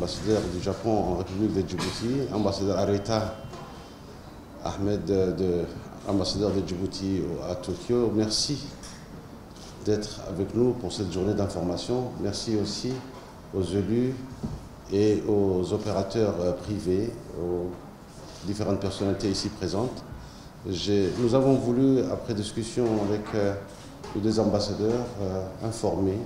ambassadeur du Japon en République de Djibouti, ambassadeur Areta Ahmed, ambassadeur de Djibouti à Tokyo. Merci d'être avec nous pour cette journée d'information. Merci aussi aux élus et aux opérateurs privés, aux différentes personnalités ici présentes. Nous avons voulu, après discussion avec les deux ambassadeurs, informer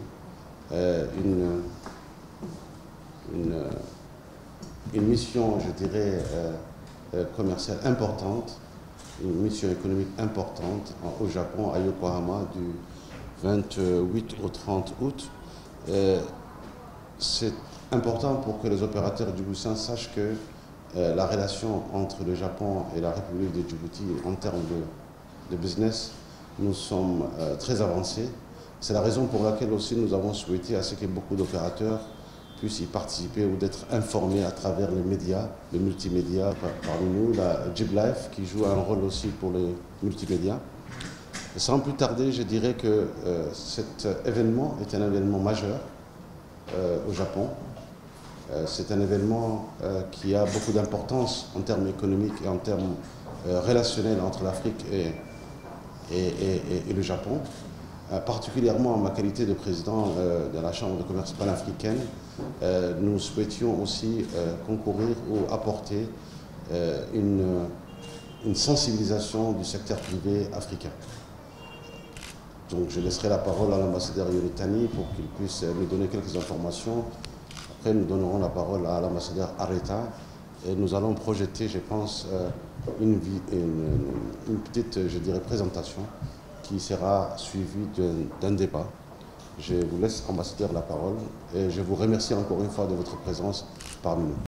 une mission, je dirais, commerciale importante, une mission économique importante au Japon, à Yokohama, du 28 au 30 août. C'est important pour que les opérateurs djiboutiens sachent que la relation entre le Japon et la République de Djibouti en termes de business, nous sommes très avancés. C'est la raison pour laquelle aussi nous avons souhaité à ce que beaucoup d'opérateurs puissent y participer ou d'être informés à travers les médias, les multimédias. Parmi nous, la JibLife qui joue un rôle aussi pour les multimédias. Et sans plus tarder, je dirais que cet événement est un événement majeur au Japon. C'est un événement qui a beaucoup d'importance en termes économiques et en termes relationnels entre l'Afrique et le Japon. Particulièrement en ma qualité de président de la Chambre de commerce panafricaine, nous souhaitions aussi concourir ou apporter une sensibilisation du secteur privé africain. Donc je laisserai la parole à l'ambassadeur Yoritani pour qu'il puisse nous donner quelques informations. Après, nous donnerons la parole à l'ambassadeur Areta et nous allons projeter, je pense, une petite, je dirais, présentation qui sera suivie d'un débat. Je vous laisse, ambassadeur, la parole et je vous remercie encore une fois de votre présence parmi nous.